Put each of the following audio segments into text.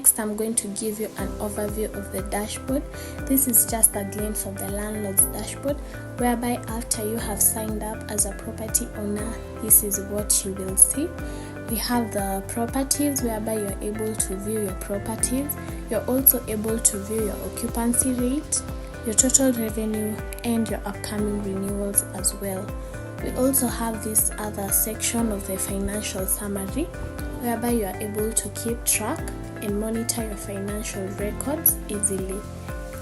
Next, I'm going to give you an overview of the dashboard. This is just a glimpse of the landlord's dashboard, whereby after you have signed up as a property owner, this is what you will see. We have the properties, whereby you're able to view your properties. You're also able to view your occupancy rate, your total revenue, and your upcoming renewals as well. We also have this other section of the financial summary, whereby you are able to keep track and monitor your financial records easily.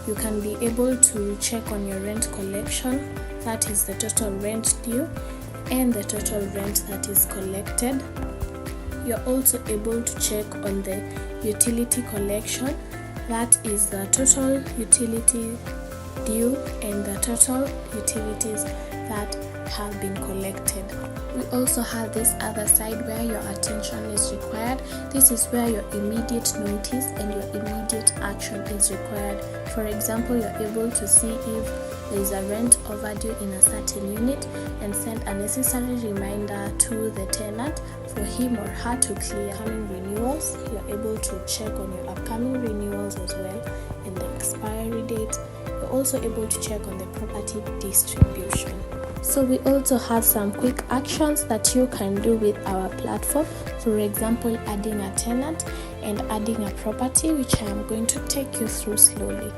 You can be able to check on your rent collection, that is the total rent due, and the total rent that is collected. You're also able to check on the utility collection, that is the total utility due and the total utilities that have been collected. We also have this other side where your attention is required. This is where your immediate notice and your immediate action is required. For example, you're able to see if there is a rent overdue in a certain unit and send a necessary reminder to the tenant for him or her to clear upcoming renewals. You're able to check on your upcoming renewals as well and the expiry date. You're also able to check on the property distribution. So we also have some quick actions that you can do with our platform. For example, adding a tenant and adding a property, which I am going to take you through slowly.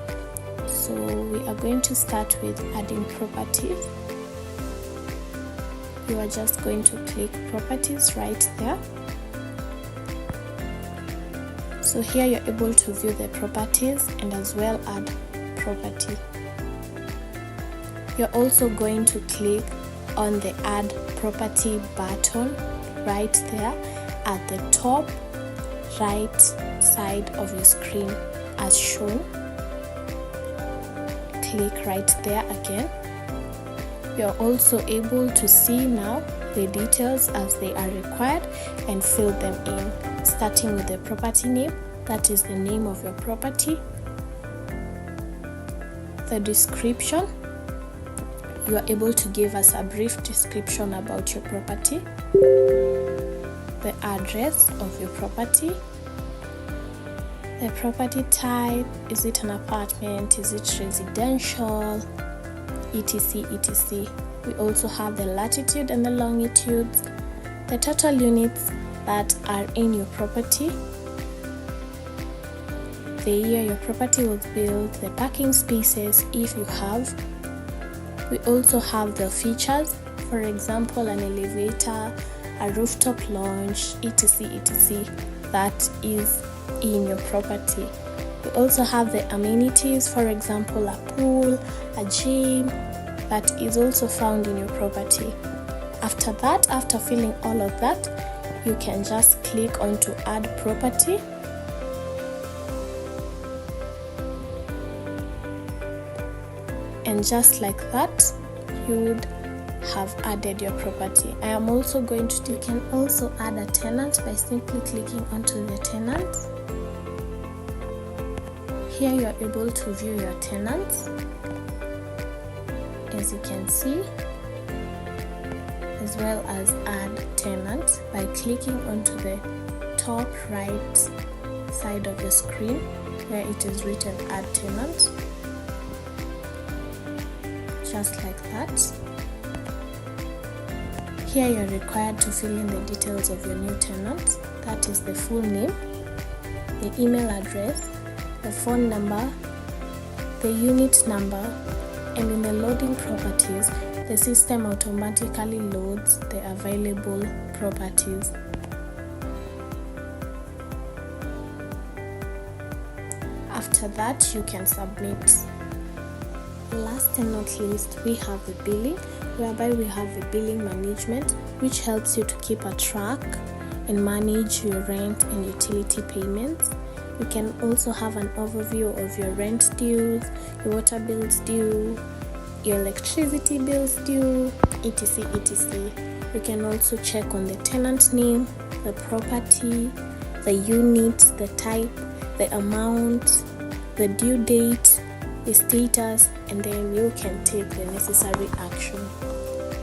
So we are going to start with adding properties. You are just going to click properties right there. So here you're able to view the properties and as well add property. You're also going to click on the add property button right there at the top right side of your screen as shown. Click right there again. You're also able to see now the details as they are required and fill them in, starting with the property name, that is the name of your property, the description. You are able to give us a brief description about your property, the address of your property, the property type, is it an apartment, is it residential, etc, etc. We also have the latitude and the longitude, the total units that are in your property, the year your property was built, the parking spaces if you have. We also have the features, for example, an elevator, a rooftop lounge, etc, etc, that is in your property. We also have the amenities, for example, a pool, a gym, that is also found in your property. After that, after filling all of that, you can just click on to add property. And just like that, you would have added your property. I am also going to, you can also add a tenant by simply clicking onto the tenant. Here you are able to view your tenants, as you can see, as well as add tenant by clicking onto the top right side of the screen where it is written add tenant. Just like that. Here you're required to fill in the details of your new tenant, that is the full name, the email address, the phone number, the unit number, and in the loading properties, the system automatically loads the available properties. After that, you can submit. Last and not least, we have the billing, whereby we have the billing management, which helps you to keep a track and manage your rent and utility payments. You can also have an overview of your rent dues, your water bills due, your electricity bills due, etc, etc. You can also check on the tenant name, the property, the unit, the type, the amount, the due date, the status, and then you can take the necessary action.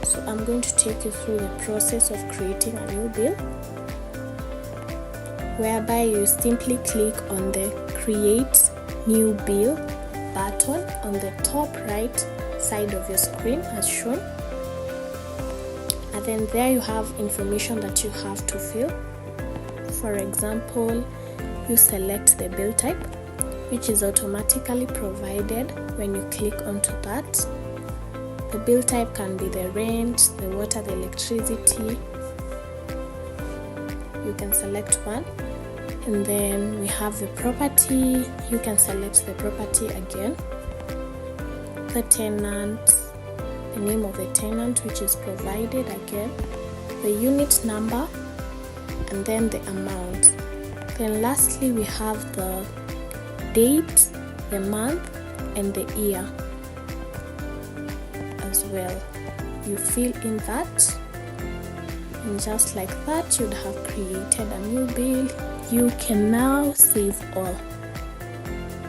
So I'm going to take you through the process of creating a new bill. whereby you simply click on the create new bill button on the top right side of your screen as shown, and then there you have information that you have to fill. For example, you select the bill type, which is automatically provided when you click onto that. The bill type can be the rent, the water, the electricity. You can select one. And then we have the property. You can select the property again. The tenant, the name of the tenant, which is provided again. The unit number, and then the amount. Then lastly, we have the date, the month, and the year as well. You fill in that, and just like that, you'd have created a new bill. You can now save all.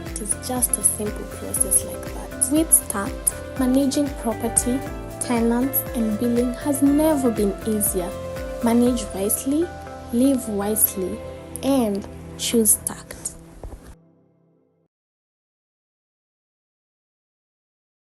It is just a simple process like that. With Start, managing property, tenants, and billing has never been easier. Manage wisely, live wisely, and choose Start.